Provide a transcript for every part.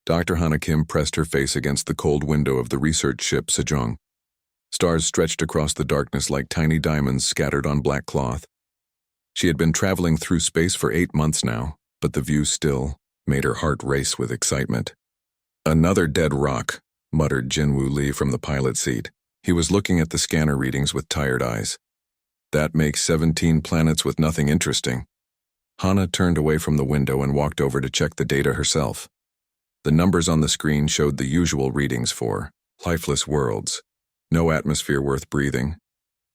Dr. Hana Kim pressed her face against the cold window of the research ship Sejong. Stars stretched across the darkness like tiny diamonds scattered on black cloth. She had been traveling through space for 8 months now, but the view still made her heart race with excitement. "Another dead rock," muttered Jinwoo Lee from the pilot seat. He was looking at the scanner readings with tired eyes. "That makes 17 planets with nothing interesting." Hana turned away from the window and walked over to check the data herself. The numbers on the screen showed the usual readings for lifeless worlds. No atmosphere worth breathing.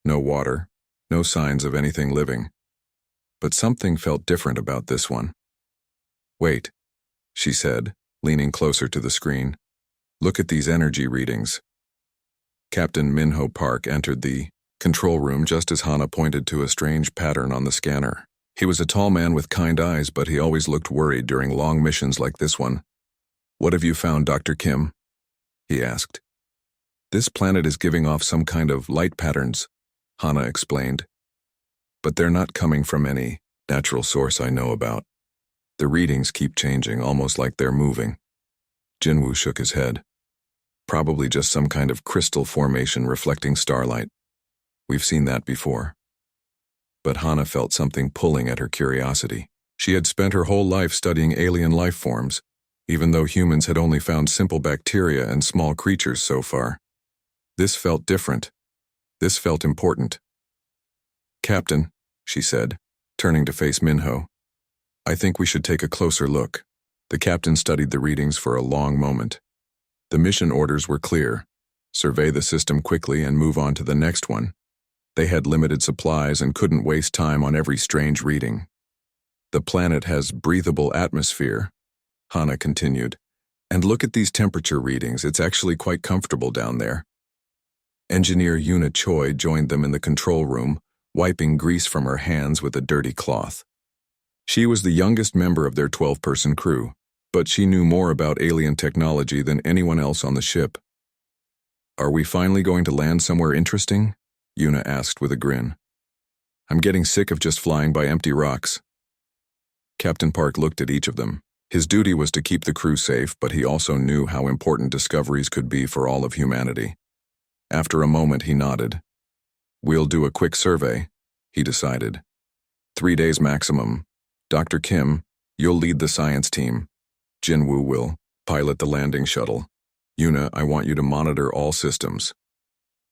No water. No signs of anything living. But something felt different about this one. "Wait," she said, leaning closer to the screen. "Look at these energy readings." Captain Minho Park entered the control room just as Hana pointed to a strange pattern on the scanner. He was a tall man with kind eyes, but he always looked worried during long missions like this one. "What have you found, Dr. Kim?" he asked. "This planet is giving off some kind of light patterns," Hana explained. "But they're not coming from any natural source I know about. The readings keep changing, almost like they're moving." Jinwoo shook his head. "Probably just some kind of crystal formation reflecting starlight. We've seen that before." But Hana felt something pulling at her curiosity. She had spent her whole life studying alien life forms, even though humans had only found simple bacteria and small creatures so far. This felt different. This felt important. "Captain," she said, turning to face Minho, "I think we should take a closer look." The captain studied the readings for a long moment. The mission orders were clear: survey the system quickly and move on to the next one. They had limited supplies and couldn't waste time on every strange reading. "The planet has breathable atmosphere," Hana continued. "And look at these temperature readings, it's actually quite comfortable down there." Engineer Yuna Choi joined them in the control room, wiping grease from her hands with a dirty cloth. She was the youngest member of their 12-person crew, but she knew more about alien technology than anyone else on the ship. "Are we finally going to land somewhere interesting?" Yuna asked with a grin. "I'm getting sick of just flying by empty rocks." Captain Park looked at each of them. His duty was to keep the crew safe, but he also knew how important discoveries could be for all of humanity. After a moment, he nodded. "We'll do a quick survey," he decided. 3 days maximum. Dr. Kim, you'll lead the science team. Jinwoo will pilot the landing shuttle. Yuna, I want you to monitor all systems.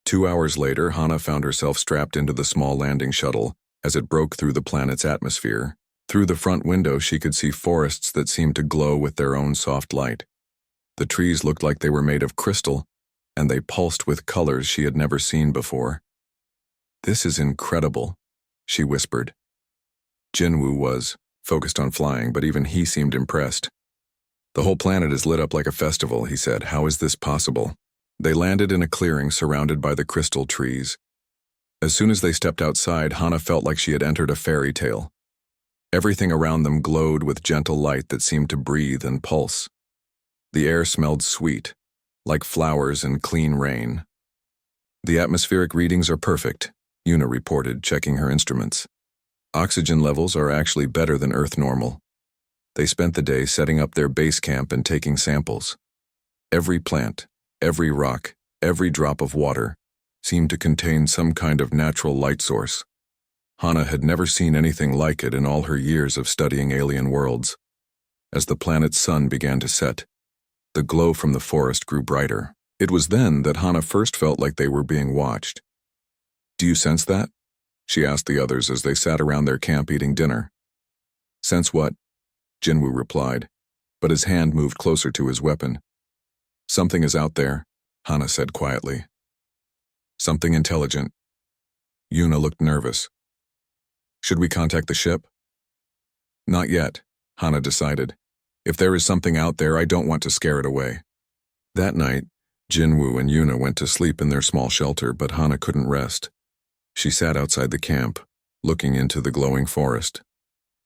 2 hours later, Hana found herself strapped into the small landing shuttle as it broke through the planet's atmosphere. Through the front window, she could see forests that seemed to glow with their own soft light. The trees looked like they were made of crystal, and they pulsed with colors she had never seen before. "This is incredible," she whispered. Jinwoo was focused on flying, but even he seemed impressed. "The whole planet is lit up like a festival," he said. "How is this possible?" They landed in a clearing surrounded by the crystal trees. As soon as they stepped outside, Hana felt like she had entered a fairy tale. Everything around them glowed with gentle light that seemed to breathe and pulse. The air smelled sweet, like flowers and clean rain. "The atmospheric readings are perfect," Yuna reported, checking her instruments. "Oxygen levels are actually better than Earth normal." They spent the day setting up their base camp and taking samples. Every plant, every rock, every drop of water seemed to contain some kind of natural light source. Hana had never seen anything like it in all her years of studying alien worlds. As the planet's sun began to set, the glow from the forest grew brighter. It was then that Hana first felt like they were being watched. "Do you sense that?" she asked the others as they sat around their camp eating dinner. "Sense what?" Jinwoo replied, but his hand moved closer to his weapon. "Something is out there," Hana said quietly. "Something intelligent." Yuna looked nervous. "Should we contact the ship?" "Not yet," Hana decided. "If there is something out there, I don't want to scare it away." That night, Jinwoo and Yuna went to sleep in their small shelter, but Hana couldn't rest. She sat outside the camp, looking into the glowing forest.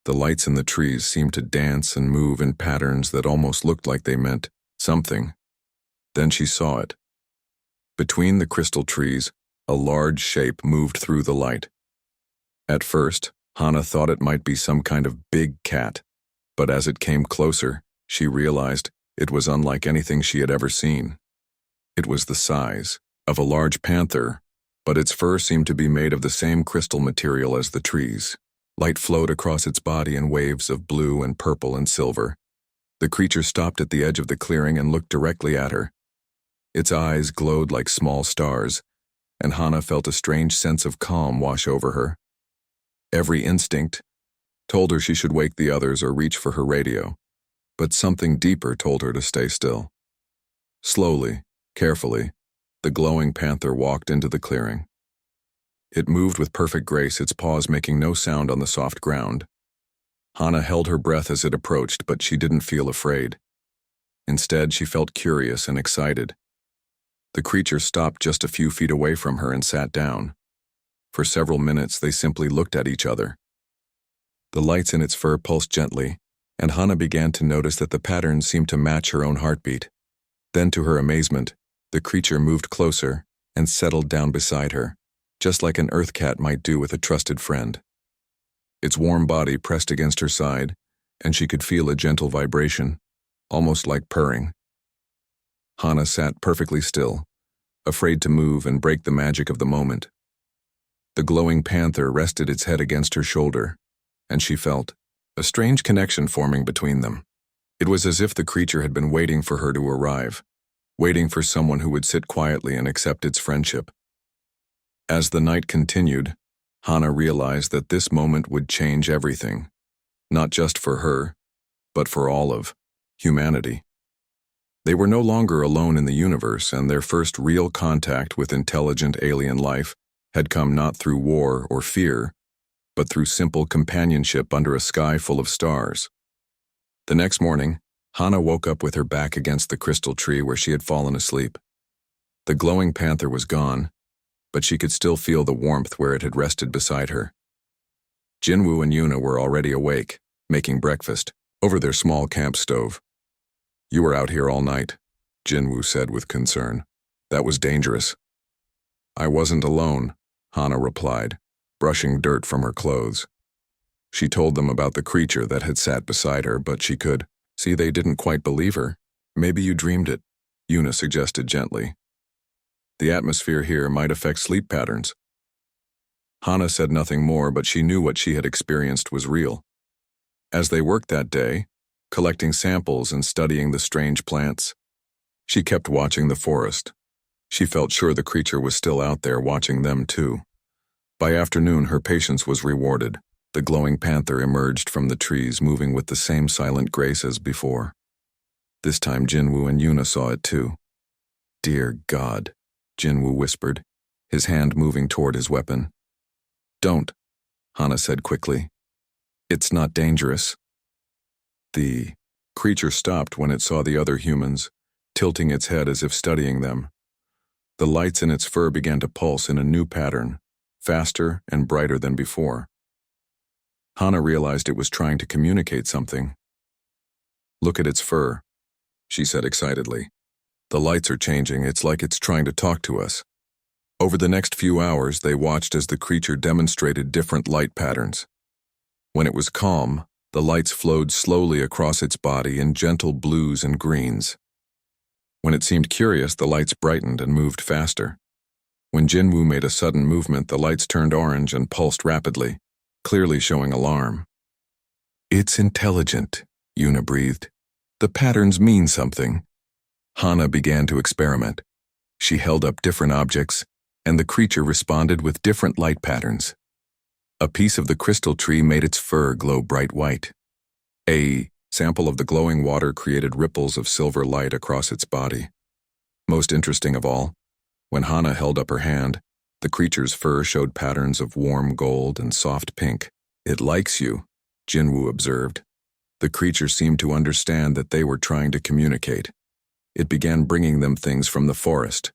The lights in the trees seemed to dance and move in patterns that almost looked like they meant something. Then she saw it. Between the crystal trees, a large shape moved through the light. At first, Hana thought it might be some kind of big cat, but as it came closer, she realized It was unlike anything she had ever seen. It was the size of a large panther, but its fur seemed to be made of the same crystal material as the trees. Light flowed across its body in waves of blue and purple and silver. The creature stopped at the edge of the clearing and looked directly at her. Its eyes glowed like small stars, and Hana felt a strange sense of calm wash over her. Every instinct told her she should wake the others or reach for her radio, but something deeper told her to stay still. Slowly, carefully, the glowing panther walked into the clearing. It moved with perfect grace, its paws making no sound on the soft ground. Hana held her breath as it approached, but she didn't feel afraid. Instead, she felt curious and excited. The creature stopped just a few feet away from her and sat down. For several minutes, they simply looked at each other. The lights in its fur pulsed gently, and Hana began to notice that the patterns seemed to match her own heartbeat. Then, to her amazement, the creature moved closer and settled down beside her, just like an earth cat might do with a trusted friend. Its warm body pressed against her side, and she could feel a gentle vibration, almost like purring. Hana sat perfectly still, afraid to move and break the magic of the moment. The glowing panther rested its head against her shoulder, and she felt a strange connection forming between them. It was as if the creature had been waiting for her to arrive, waiting for someone who would sit quietly and accept its friendship. As the night continued, Hana realized that this moment would change everything, not just for her, but for all of humanity. They were no longer alone in the universe, and their first real contact with intelligent alien life had come not through war or fear, but through simple companionship under a sky full of stars. The next morning, Hana woke up with her back against the crystal tree where she had fallen asleep. The glowing panther was gone, but she could still feel the warmth where it had rested beside her. Jinwoo and Yuna were already awake, making breakfast over their small camp stove. "You were out here all night," Jinwoo said with concern. "That was dangerous." "I wasn't alone," Hana replied, brushing dirt from her clothes. She told them about the creature that had sat beside her, but she could see they didn't quite believe her. "Maybe you dreamed it," Yuna suggested gently. "The atmosphere here might affect sleep patterns." Hana said nothing more, but she knew what she had experienced was real. As they worked that day, collecting samples and studying the strange plants, she kept watching the forest. She felt sure the creature was still out there watching them too. By afternoon, her patience was rewarded. The glowing panther emerged from the trees, moving with the same silent grace as before. This time Jinwoo and Yuna saw it too. "Dear God," Jinwoo whispered, his hand moving toward his weapon. "Don't," Hana said quickly. "It's not dangerous." The creature stopped when it saw the other humans, tilting its head as if studying them. The lights in its fur began to pulse in a new pattern, faster and brighter than before. Hana realized it was trying to communicate something. "Look at its fur," she said excitedly. "The lights are changing. It's like it's trying to talk to us." Over the next few hours, they watched as the creature demonstrated different light patterns. When it was calm, the lights flowed slowly across its body in gentle blues and greens. When it seemed curious, the lights brightened and moved faster. When Jinwoo made a sudden movement, the lights turned orange and pulsed rapidly, clearly showing alarm. "It's intelligent," Yuna breathed. "The patterns mean something." Hana began to experiment. She held up different objects, and the creature responded with different light patterns. A piece of the crystal tree made its fur glow bright white. A sample of the glowing water created ripples of silver light across its body. Most interesting of all, when Hana held up her hand, the creature's fur showed patterns of warm gold and soft pink. "It likes you," Jinwoo observed. The creature seemed to understand that they were trying to communicate. It began bringing them things from the forest.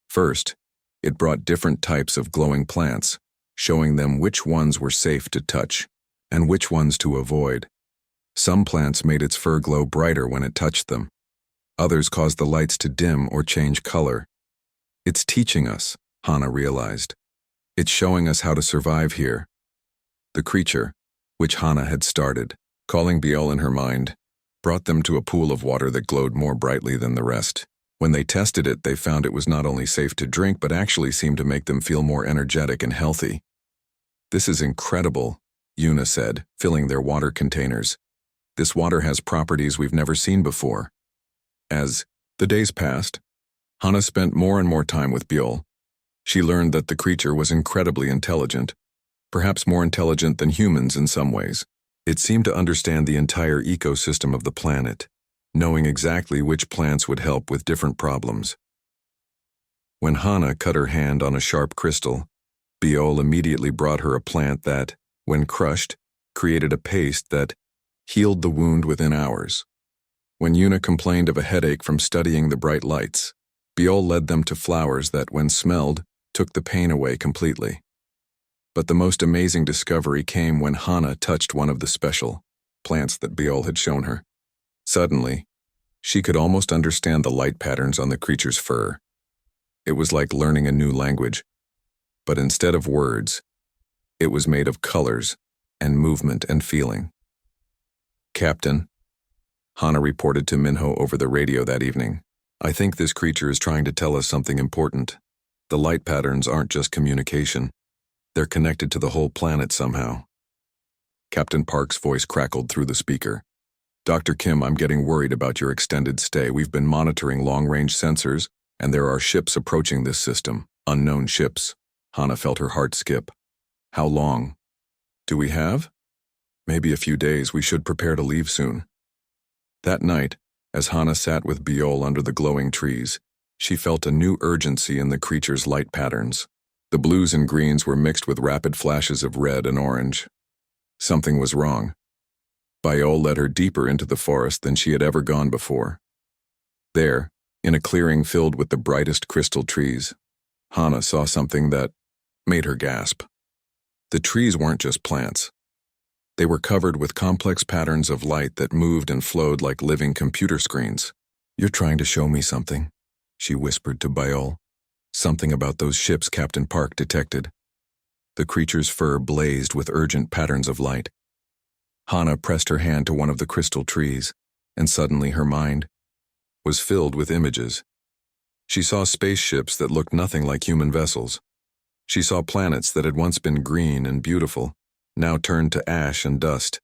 First, it brought different types of glowing plants, showing them which ones were safe to touch and which ones to avoid. Some plants made its fur glow brighter when it touched them. Others caused the lights to dim or change color. "It's teaching us," Hana realized. "It's showing us how to survive here." The creature, which Hana had started, calling Biel in her mind, brought them to a pool of water that glowed more brightly than the rest. When they tested it, they found it was not only safe to drink but actually seemed to make them feel more energetic and healthy. "This is incredible," Yuna said, filling their water containers. "This water has properties we've never seen before." As the days passed, Hana spent more and more time with Biol. She learned that the creature was incredibly intelligent, perhaps more intelligent than humans in some ways. It seemed to understand the entire ecosystem of the planet, knowing exactly which plants would help with different problems. When Hana cut her hand on a sharp crystal, Biol immediately brought her a plant that, when crushed, created a paste that healed the wound within hours. When Yuna complained of a headache from studying the bright lights, Biol led them to flowers that, when smelled, took the pain away completely. But the most amazing discovery came when Hana touched one of the special plants that Biol had shown her. Suddenly, she could almost understand the light patterns on the creature's fur. It was like learning a new language, but instead of words, it was made of colors and movement and feeling. "Captain," Hana reported to Minho over the radio that evening, "I think this creature is trying to tell us something important. The light patterns aren't just communication. They're connected to the whole planet somehow." Captain Park's voice crackled through the speaker. "Dr. Kim, I'm getting worried about your extended stay. We've been monitoring long-range sensors, and there are ships approaching this system. Unknown ships." Hana felt her heart skip. "How long do we have?" "Maybe a few days. We should prepare to leave soon." That night, as Hana sat with Biol under the glowing trees, she felt a new urgency in the creature's light patterns. The blues and greens were mixed with rapid flashes of red and orange. Something was wrong. Biol led her deeper into the forest than she had ever gone before. There, in a clearing filled with the brightest crystal trees, Hana saw something that made her gasp. The trees weren't just plants. They were covered with complex patterns of light that moved and flowed like living computer screens. "You're trying to show me something," she whispered to Biol. "Something about those ships Captain Park detected." The creature's fur blazed with urgent patterns of light. Hana pressed her hand to one of the crystal trees, and suddenly her mind was filled with images. She saw spaceships that looked nothing like human vessels. She saw planets that had once been green and beautiful, now turned to ash and dust.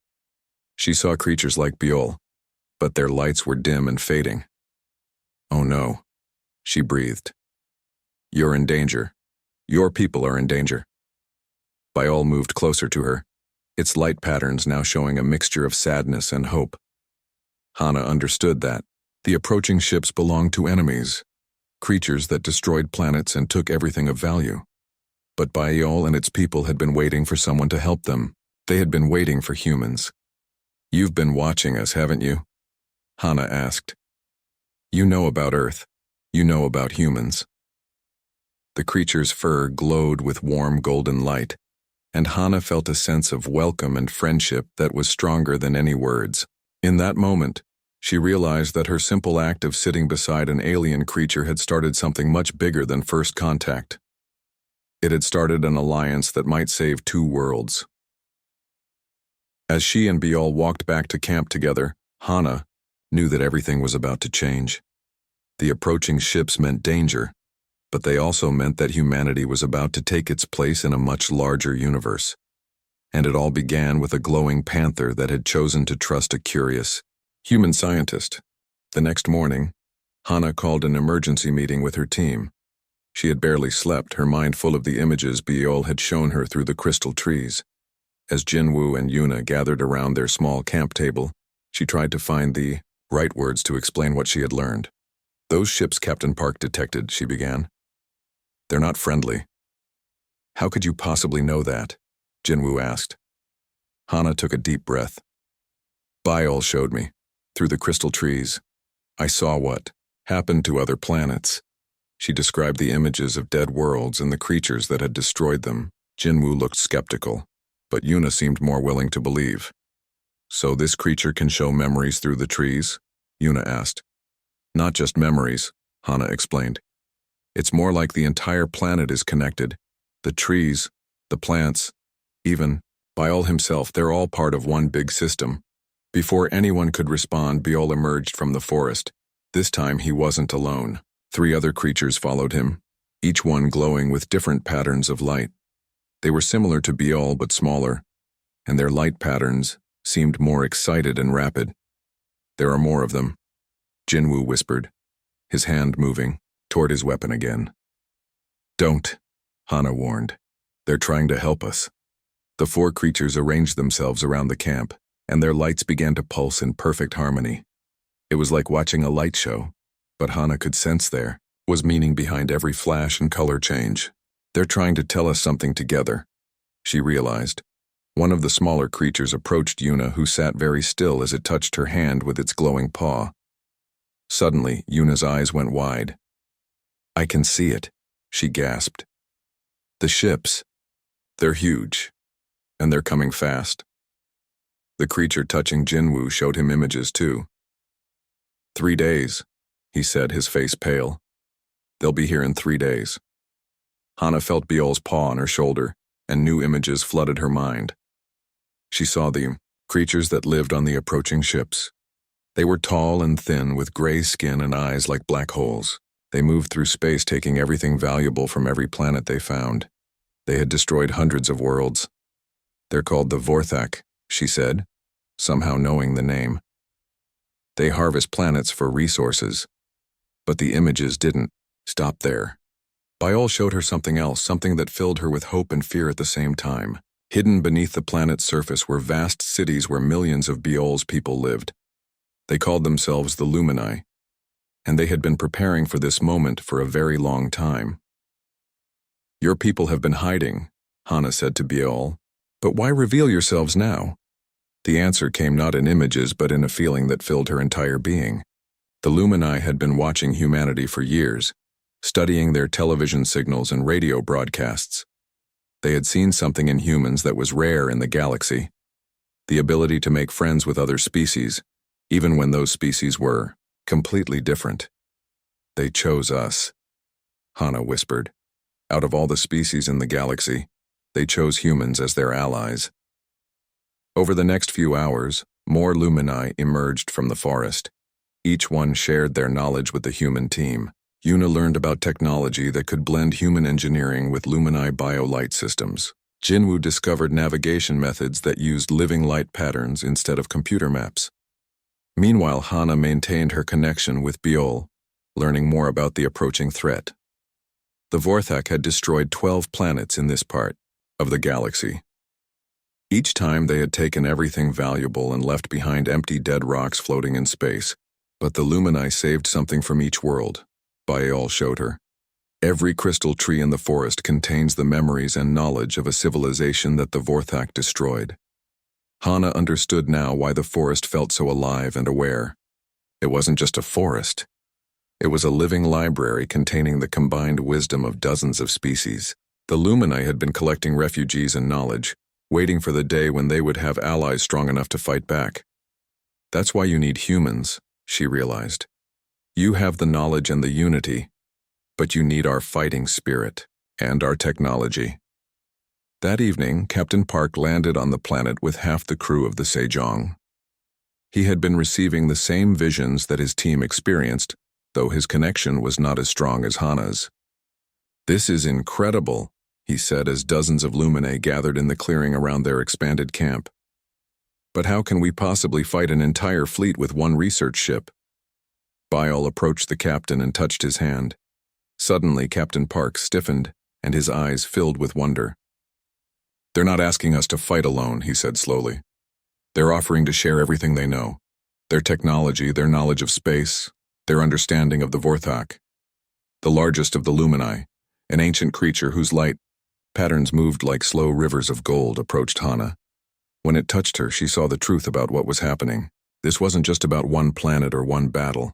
She saw creatures like Biol, but their lights were dim and fading. "Oh no," she breathed. "You're in danger. Your people are in danger." Biol moved closer to her, its light patterns now showing a mixture of sadness and hope. Hana understood that the approaching ships belonged to enemies, creatures that destroyed planets and took everything of value. But Biol and its people had been waiting for someone to help them. They had been waiting for humans. "You've been watching us, haven't you?" Hana asked. "You know about Earth. You know about humans." The creature's fur glowed with warm golden light, and Hana felt a sense of welcome and friendship that was stronger than any words. In that moment, she realized that her simple act of sitting beside an alien creature had started something much bigger than first contact. It had started an alliance that might save two worlds. As she and Biol walked back to camp together, Hana knew that everything was about to change. The approaching ships meant danger, but they also meant that humanity was about to take its place in a much larger universe. And it all began with a glowing panther that had chosen to trust a curious human scientist. The next morning, Hana called an emergency meeting with her team. She had barely slept, her mind full of the images Biol had shown her through the crystal trees. As Jinwoo and Yuna gathered around their small camp table, she tried to find the right words to explain what she had learned. "Those ships Captain Park detected," she began. "They're not friendly." "How could you possibly know that?" Jinwoo asked. Hana took a deep breath. "Biol showed me, through the crystal trees. I saw what happened to other planets." She described the images of dead worlds and the creatures that had destroyed them. Jinwoo looked skeptical, but Yuna seemed more willing to believe. "So this creature can show memories through the trees?" Yuna asked. "Not just memories," Hana explained. "It's more like the entire planet is connected. The trees, the plants, even Biol himself, they're all part of one big system. Before anyone could respond, Biol emerged from the forest. This time he wasn't alone. 3 other creatures followed him, each one glowing with different patterns of light. They were similar to Biol but smaller, and their light patterns seemed more excited and rapid. "There are more of them," Jinwoo whispered, his hand moving toward his weapon again. "Don't," Hana warned. "They're trying to help us." The 4 creatures arranged themselves around the camp, and their lights began to pulse in perfect harmony. It was like watching a light show, but Hana could sense there was meaning behind every flash and color change. "They're trying to tell us something together," she realized. One of the smaller creatures approached Yuna, who sat very still as it touched her hand with its glowing paw. Suddenly, Yuna's eyes went wide. "I can see it," she gasped. "The ships. They're huge, and they're coming fast." The creature touching Jinwoo showed him images too. 3 days, he said, his face pale. "They'll be here in 3 days." Hana felt Biol's paw on her shoulder, and new images flooded her mind. She saw the creatures that lived on the approaching ships. They were tall and thin, with gray skin and eyes like black holes. They moved through space, taking everything valuable from every planet they found. They had destroyed hundreds of worlds. "They're called the Vorthak," she said, somehow knowing the name. "They harvest planets for resources." But the images didn't stop there. Biol showed her something else, something that filled her with hope and fear at the same time. Hidden beneath the planet's surface were vast cities where millions of Biol's people lived. They called themselves the Lumini, and they had been preparing for this moment for a very long time. "Your people have been hiding," Hana said to Biol. "But why reveal yourselves now?" The answer came not in images but in a feeling that filled her entire being. The Lumini had been watching humanity for years, studying their television signals and radio broadcasts. They had seen something in humans that was rare in the galaxy: the ability to make friends with other species, even when those species were completely different. "They chose us," Hana whispered. "Out of all the species in the galaxy, they chose humans as their allies." Over the next few hours, more Lumini emerged from the forest. Each one shared their knowledge with the human team. Yuna learned about technology that could blend human engineering with Lumini biolight systems. Jinwoo discovered navigation methods that used living light patterns instead of computer maps. Meanwhile, Hana maintained her connection with Biol, learning more about the approaching threat. The Vorthak had destroyed 12 planets in this part of the galaxy. Each time they had taken everything valuable and left behind empty dead rocks floating in space. But the Lumini saved something from each world, Biol showed her. Every crystal tree in the forest contains the memories and knowledge of a civilization that the Vorthak destroyed. Hana understood now why the forest felt so alive and aware. It wasn't just a forest. It was a living library containing the combined wisdom of dozens of species. The Lumini had been collecting refugees and knowledge, waiting for the day when they would have allies strong enough to fight back. "That's why you need humans," she realized. "You have the knowledge and the unity, but you need our fighting spirit and our technology." That evening, Captain Park landed on the planet with half the crew of the Sejong. He had been receiving the same visions that his team experienced, though his connection was not as strong as Hana's. "This is incredible," he said as dozens of Lumini gathered in the clearing around their expanded camp. "But how can we possibly fight an entire fleet with one research ship?" Biol approached the captain and touched his hand. Suddenly, Captain Park stiffened, and his eyes filled with wonder. "They're not asking us to fight alone," he said slowly. "They're offering to share everything they know. Their technology, their knowledge of space, their understanding of the Vorthak. The largest of the Lumini, an ancient creature whose light patterns moved like slow rivers of gold, approached Hana. When it touched her, she saw the truth about what was happening. This wasn't just about one planet or one battle.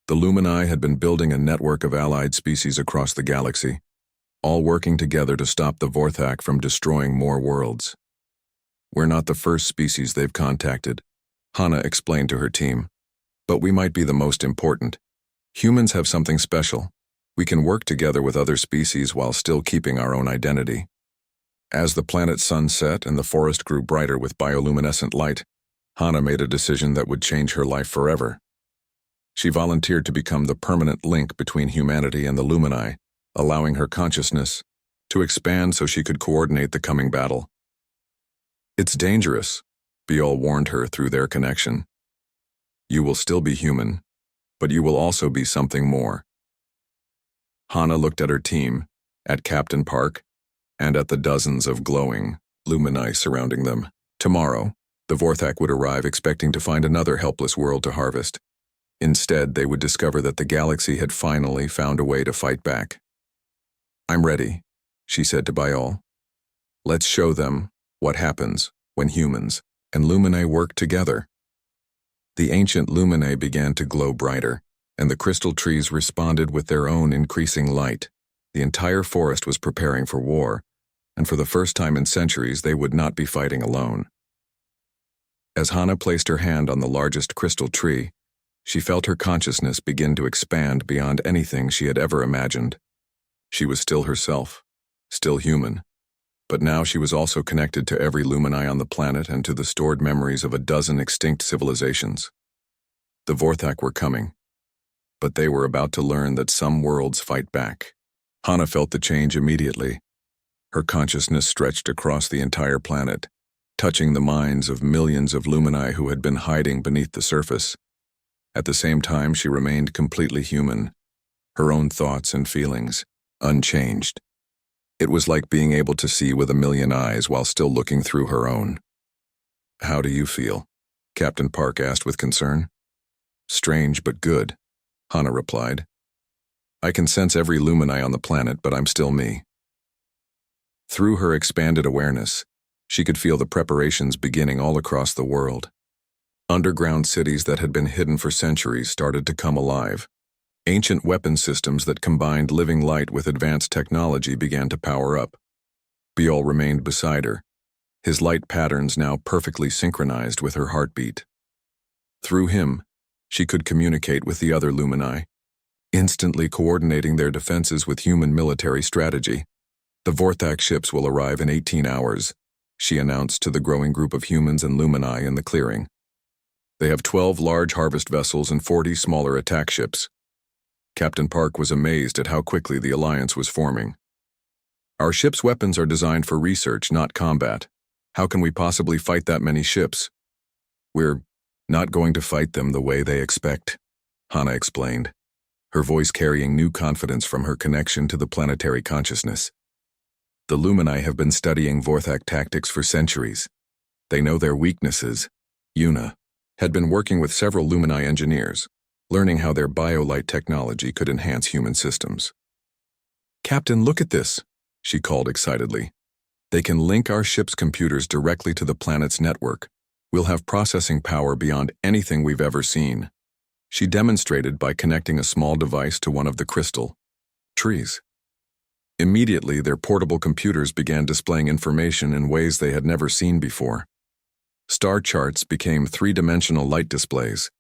The Lumini had been building a network of allied species across the galaxy, all working together to stop the Vorthak from destroying more worlds. "We're not the first species they've contacted," Hana explained to her team. "But we might be the most important. Humans have something special. We can work together with other species while still keeping our own identity." As the planet's sun set and the forest grew brighter with bioluminescent light, Hana made a decision that would change her life forever. She volunteered to become the permanent link between humanity and the Lumini, allowing her consciousness to expand so she could coordinate the coming battle. "It's dangerous," Biol warned her through their connection. "You will still be human, but you will also be something more." Hana looked at her team, at Captain Park, and at the dozens of glowing Lumini surrounding them. Tomorrow, the Vorthak would arrive expecting to find another helpless world to harvest. Instead, they would discover that the galaxy had finally found a way to fight back. "I'm ready," she said to Biol. "Let's show them what happens when humans and Lumini work together." The ancient Lumini began to glow brighter, and the crystal trees responded with their own increasing light. The entire forest was preparing for war, and for the first time in centuries they would not be fighting alone. As Hana placed her hand on the largest crystal tree, she felt her consciousness begin to expand beyond anything she had ever imagined. She was still herself, still human, but now she was also connected to every Lumini on the planet and to the stored memories of a dozen extinct civilizations. The Vorthak were coming, but they were about to learn that some worlds fight back. Hana felt the change immediately. Her consciousness stretched across the entire planet, touching the minds of millions of Lumini who had been hiding beneath the surface. At the same time, she remained completely human, her own thoughts and feelings unchanged. It was like being able to see with a million eyes while still looking through her own. "How do you feel?" Captain Park asked with concern. "Strange but good," Hana replied. "I can sense every Lumini on the planet, but I'm still me." Through her expanded awareness, she could feel the preparations beginning all across the world. Underground cities that had been hidden for centuries started to come alive. Ancient weapon systems that combined living light with advanced technology began to power up. Biol remained beside her, his light patterns now perfectly synchronized with her heartbeat. Through him, she could communicate with the other Lumini, instantly coordinating their defenses with human military strategy. "The Vorthak ships will arrive in 18 hours, she announced to the growing group of humans and Lumini in the clearing. "They have 12 large harvest vessels and 40 smaller attack ships." Captain Park was amazed at how quickly the alliance was forming. "Our ship's weapons are designed for research, not combat. How can we possibly fight that many ships?" "We're not going to fight them the way they expect," Hana explained, her voice carrying new confidence from her connection to the planetary consciousness. "The Lumini have been studying Vorthak tactics for centuries. They know their weaknesses." Yuna had been working with several Lumini engineers, learning how their biolight technology could enhance human systems. "Captain, look at this," she called excitedly. "They can link our ship's computers directly to the planet's network. We'll have processing power beyond anything we've ever seen." She demonstrated by connecting a small device to one of the crystal trees. Immediately, their portable computers began displaying information in ways they had never seen before. Star charts became three-dimensional light displays.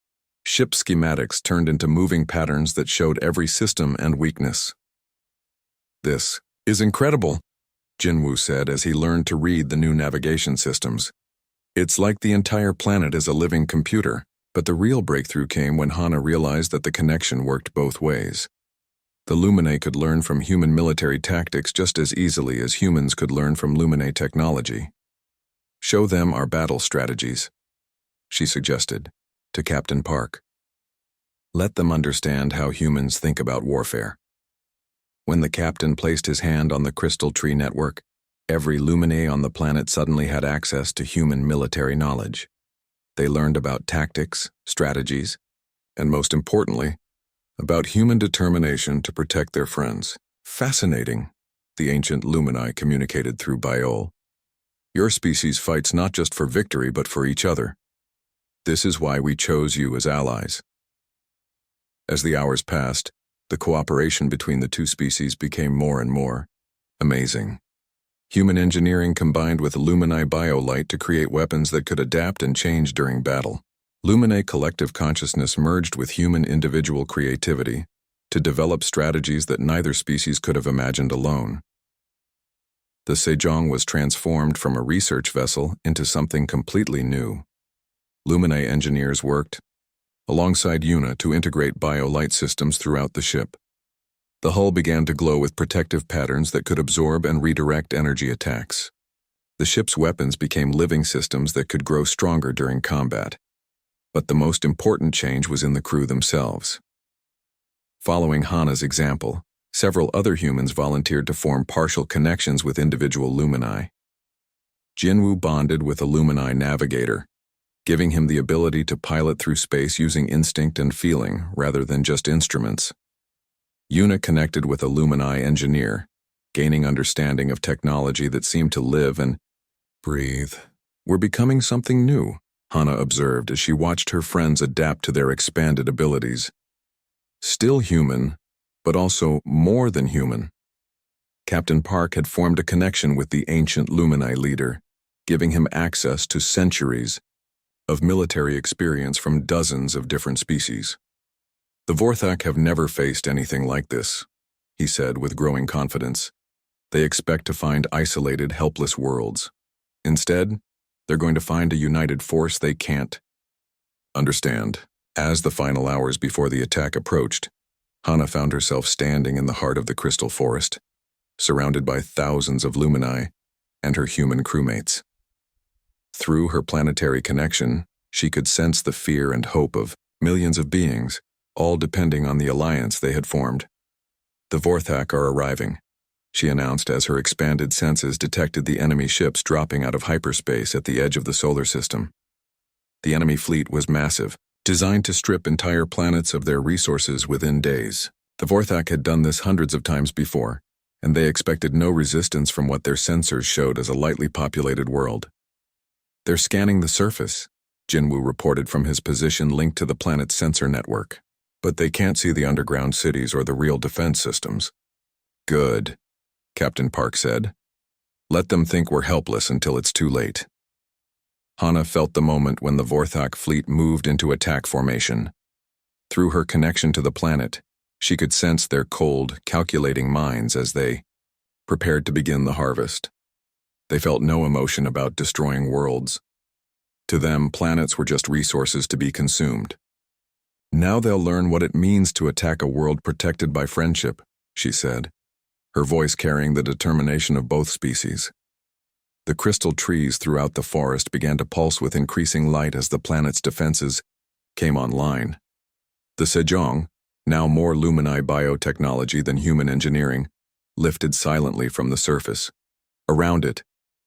Ship schematics turned into moving patterns that showed every system and weakness. "This is incredible," Jinwoo said as he learned to read the new navigation systems. "It's like the entire planet is a living computer." But the real breakthrough came when Hana realized that the connection worked both ways. The Lumini could learn from human military tactics just as easily as humans could learn from Lumini technology. "Show them our battle strategies," she suggested to Captain Park. "Let them understand how humans think about warfare." When the captain placed his hand on the crystal tree network, every Lumini on the planet suddenly had access to human military knowledge. They learned about tactics, strategies, and most importantly, about human determination to protect their friends. "Fascinating," the ancient Lumini communicated through Biol. "Your species fights not just for victory but for each other. This is why we chose you as allies." As the hours passed, the cooperation between the two species became more and more amazing. Human engineering combined with Lumini biolight to create weapons that could adapt and change during battle. Lumini collective consciousness merged with human individual creativity to develop strategies that neither species could have imagined alone. The Sejong was transformed from a research vessel into something completely new. Lumini engineers worked alongside Una to integrate bio-light systems throughout the ship. The hull began to glow with protective patterns that could absorb and redirect energy attacks. The ship's weapons became living systems that could grow stronger during combat. But the most important change was in the crew themselves. Following Hana's example, several other humans volunteered to form partial connections with individual Lumini. Jinwoo bonded with a Lumini navigator, giving him the ability to pilot through space using instinct and feeling rather than just instruments. Una connected with a Lumini engineer, gaining understanding of technology that seemed to live and breathe. "We're becoming something new," Hana observed as she watched her friends adapt to their expanded abilities. Still human, but also more than human. Captain Park had formed a connection with the ancient Lumini leader, giving him access to centuries of military experience from dozens of different species. "The Vorthak have never faced anything like this," he said with growing confidence. "They expect to find isolated, helpless worlds. Instead, they're going to find a united force they can't understand." As the final hours before the attack approached, Hana found herself standing in the heart of the crystal forest, surrounded by thousands of Lumini and her human crewmates. Through her planetary connection, she could sense the fear and hope of millions of beings, all depending on the alliance they had formed. "The Vorthak are arriving," she announced as her expanded senses detected the enemy ships dropping out of hyperspace at the edge of the solar system. The enemy fleet was massive, designed to strip entire planets of their resources within days. The Vorthak had done this hundreds of times before, and they expected no resistance from what their sensors showed as a lightly populated world. "They're scanning the surface," Jinwoo reported from his position linked to the planet's sensor network. "But they can't see the underground cities or the real defense systems." "Good," Captain Park said. "Let them think we're helpless until it's too late." Hana felt the moment when the Vorthak fleet moved into attack formation. Through her connection to the planet, she could sense their cold, calculating minds as they prepared to begin the harvest. They felt no emotion about destroying worlds. To them, planets were just resources to be consumed. "Now they'll learn what it means to attack a world protected by friendship," she said, her voice carrying the determination of both species. The crystal trees throughout the forest began to pulse with increasing light as the planet's defenses came online. The Sejong, now more Lumini biotechnology than human engineering, lifted silently from the surface. Around it,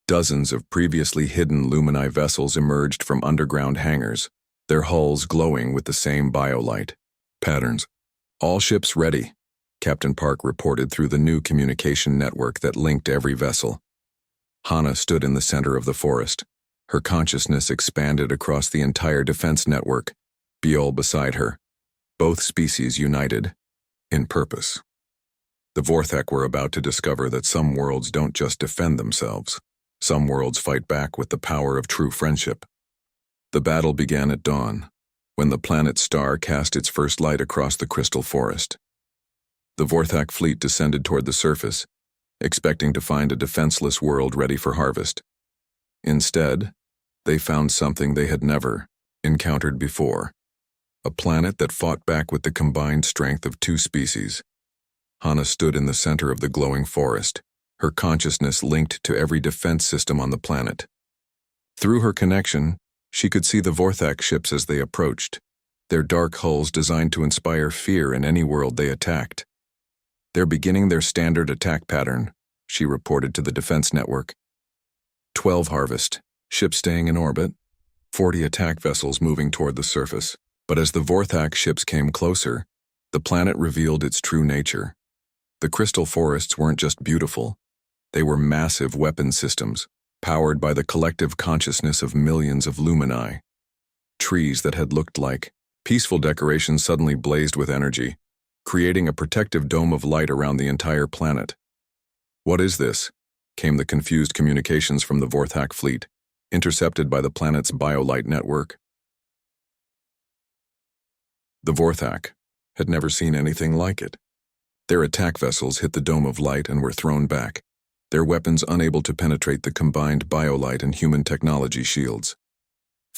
dozens of previously hidden Lumini vessels emerged from underground hangars, their hulls glowing with the same biolight patterns. "All ships ready," Captain Park reported through the new communication network that linked every vessel. Hana stood in the center of the forest. Her consciousness expanded across the entire defense network, Biol beside her, both species united in purpose. The Vorthak were about to discover that some worlds don't just defend themselves. Some worlds fight back with the power of true friendship. The battle began at dawn, when the planet star cast its first light across the crystal forest. The Vorthak fleet descended toward the surface, expecting to find a defenseless world ready for harvest. Instead, they found something they had never encountered before, a planet that fought back with the combined strength of two species. Hana stood in the center of the glowing forest, her consciousness linked to every defense system on the planet. Through her connection, she could see the Vorthak ships as they approached, their dark hulls designed to inspire fear in any world they attacked. "They're beginning their standard attack pattern," she reported to the defense network. 12 harvest, ships staying in orbit, 40 attack vessels moving toward the surface. But as the Vorthak ships came closer, the planet revealed its true nature. The crystal forests weren't just beautiful. They were massive weapon systems, powered by the collective consciousness of millions of Lumini. Trees that had looked like peaceful decorations suddenly blazed with energy, creating a protective dome of light around the entire planet. "What is this?" came the confused communications from the Vorthak fleet, intercepted by the planet's biolight network. The Vorthak had never seen anything like it. Their attack vessels hit the dome of light and were thrown back, their weapons unable to penetrate the combined biolight and human technology shields.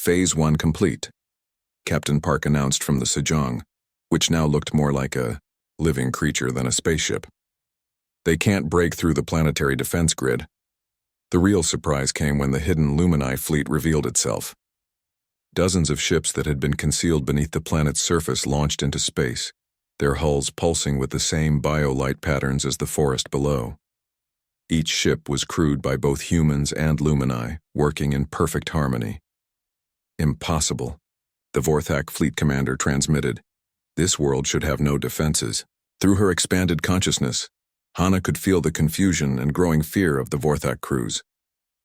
Phase 1 complete, Captain Park announced from the Sejong, which now looked more like a living creature than a spaceship. They can't break through the planetary defense grid. The real surprise came when the hidden Lumini fleet revealed itself. Dozens of ships that had been concealed beneath the planet's surface launched into space, their hulls pulsing with the same bio-light patterns as the forest below. Each ship was crewed by both humans and Lumini, working in perfect harmony. Impossible, the Vorthak fleet commander transmitted. This world should have no defenses. Through her expanded consciousness, Hana could feel the confusion and growing fear of the Vorthak crews.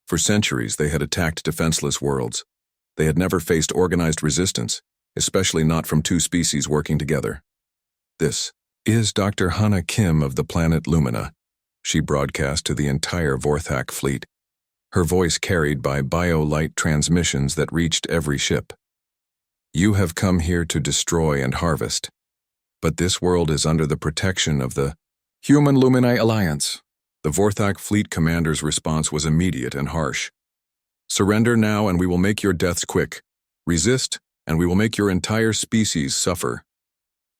For centuries, they had attacked defenseless worlds. They had never faced organized resistance, especially not from two species working together. This is Dr. Hana Kim of the planet Lumina, she broadcast to the entire Vorthak fleet, her voice carried by bio-light transmissions that reached every ship. You have come here to destroy and harvest, but this world is under the protection of the Human Lumini Alliance. The Vorthak fleet commander's response was immediate and harsh. Surrender now and we will make your deaths quick. Resist and we will make your entire species suffer.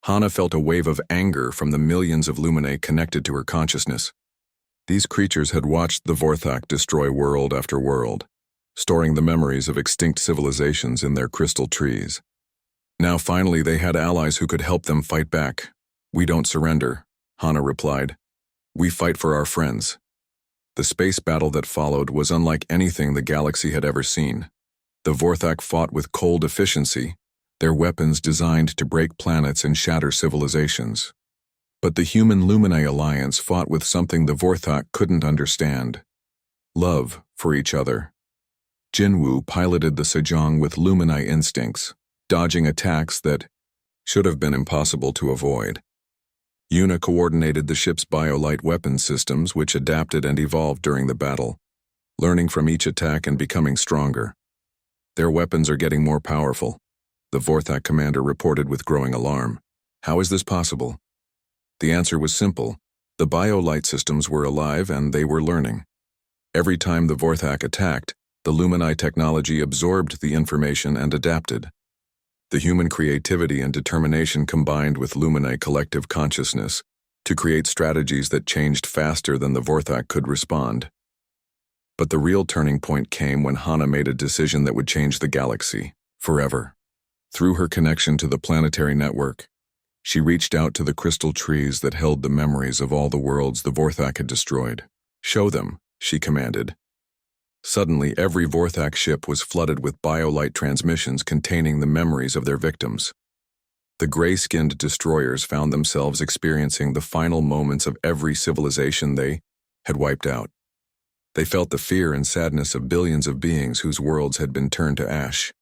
Hana felt a wave of anger from the millions of Lumini connected to her consciousness. These creatures had watched the Vorthak destroy world after world, storing the memories of extinct civilizations in their crystal trees. Now finally they had allies who could help them fight back. We don't surrender, Hana replied. We fight for our friends. The space battle that followed was unlike anything the galaxy had ever seen. The Vorthak fought with cold efficiency, their weapons designed to break planets and shatter civilizations. But the Human Lumini Alliance fought with something the Vorthak couldn't understand: love for each other. Jinwoo piloted the Sejong with Lumini instincts, dodging attacks that should have been impossible to avoid. Yuna coordinated the ship's bio-light weapon systems, which adapted and evolved during the battle, learning from each attack and becoming stronger. Their weapons are getting more powerful, the Vorthak commander reported with growing alarm. How is this possible? The answer was simple. The bio-light systems were alive and they were learning. Every time the Vorthak attacked, the Lumini technology absorbed the information and adapted. The human creativity and determination combined with Lumini collective consciousness to create strategies that changed faster than the Vorthak could respond. But the real turning point came when Hana made a decision that would change the galaxy forever. Through her connection to the planetary network, she reached out to the crystal trees that held the memories of all the worlds the Vorthak had destroyed. Show them, she commanded. Suddenly, every Vorthak ship was flooded with bio-light transmissions containing the memories of their victims. The gray-skinned destroyers found themselves experiencing the final moments of every civilization they had wiped out. They felt the fear and sadness of billions of beings whose worlds had been turned to ash.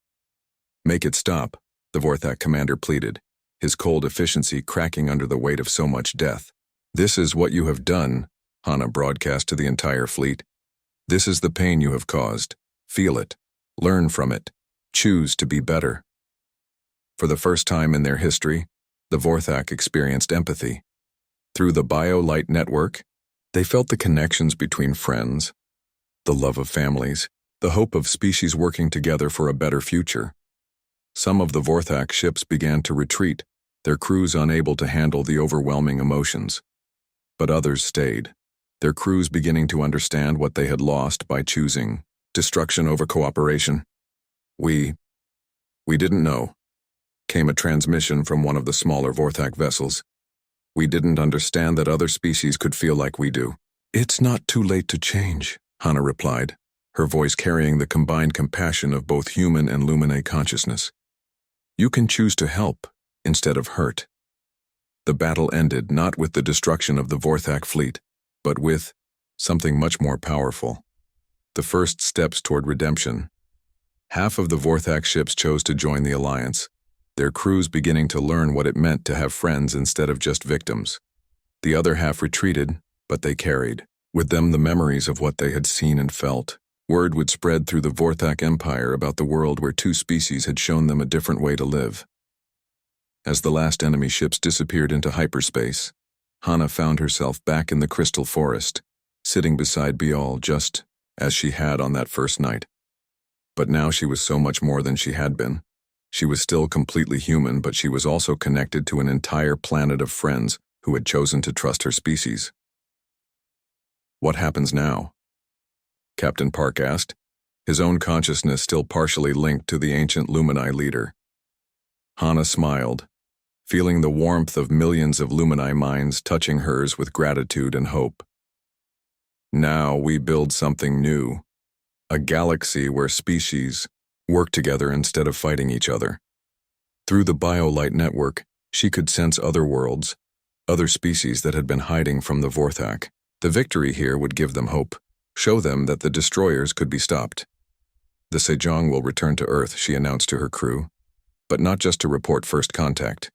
Make it stop, the Vorthak commander pleaded, his cold efficiency cracking under the weight of so much death. This is what you have done, Hana broadcast to the entire fleet. This is the pain you have caused. Feel it. Learn from it. Choose to be better. For the first time in their history, the Vorthak experienced empathy. Through the bio-light network, they felt the connections between friends, the love of families, the hope of species working together for a better future. Some of the Vorthak ships began to retreat, their crews unable to handle the overwhelming emotions. But others stayed, their crews beginning to understand what they had lost by choosing destruction over cooperation. We didn't know, came a transmission from one of the smaller Vorthak vessels. We didn't understand that other species could feel like we do. It's not too late to change, Hana replied, her voice carrying the combined compassion of both human and Lumini consciousness. You can choose to help instead of hurt. The battle ended not with the destruction of the Vorthak fleet, but with something much more powerful: the first steps toward redemption. Half of the Vorthak ships chose to join the alliance, their crews beginning to learn what it meant to have friends instead of just victims. The other half retreated, but they carried with them the memories of what they had seen and felt. Word would spread through the Vorthak Empire about the world where two species had shown them a different way to live. As the last enemy ships disappeared into hyperspace, Hana found herself back in the crystal forest, sitting beside Bial just as she had on that first night. But now she was so much more than she had been. She was still completely human, but she was also connected to an entire planet of friends who had chosen to trust her species. What happens now? Captain Park asked, his own consciousness still partially linked to the ancient Lumini leader. Hana smiled, feeling the warmth of millions of Lumini minds touching hers with gratitude and hope. Now we build something new, a galaxy where species work together instead of fighting each other. Through the BioLight network, she could sense other worlds, other species that had been hiding from the Vorthak. The victory here would give them hope, show them that the destroyers could be stopped. The Sejong will return to Earth, she announced to her crew, but not just to report first contact.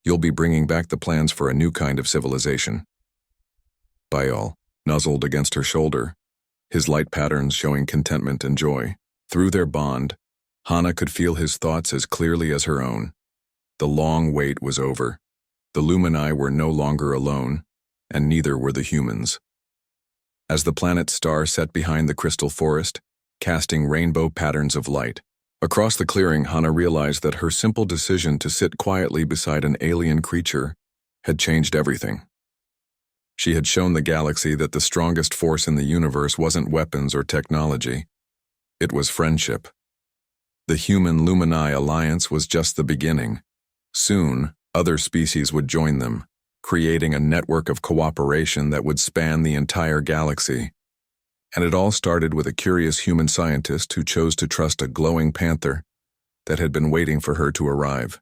You'll be bringing back the plans for a new kind of civilization. Bial nuzzled against her shoulder, his light patterns showing contentment and joy. Through their bond, Hana could feel his thoughts as clearly as her own. The long wait was over. The Lumini were no longer alone, and neither were the humans. As the planet's star set behind the crystal forest, casting rainbow patterns of light, across the clearing, Hana realized that her simple decision to sit quietly beside an alien creature had changed everything. She had shown the galaxy that the strongest force in the universe wasn't weapons or technology. It was friendship. The Human-Lumini alliance was just the beginning. Soon, other species would join them, creating a network of cooperation that would span the entire galaxy. And it all started with a curious human scientist who chose to trust a glowing panther that had been waiting for her to arrive.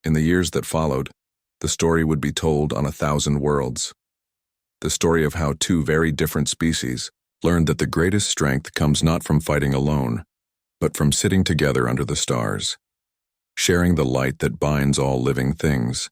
In the years that followed, the story would be told on 1,000 worlds. The story of how two very different species learned that the greatest strength comes not from fighting alone, but from sitting together under the stars, sharing the light that binds all living things.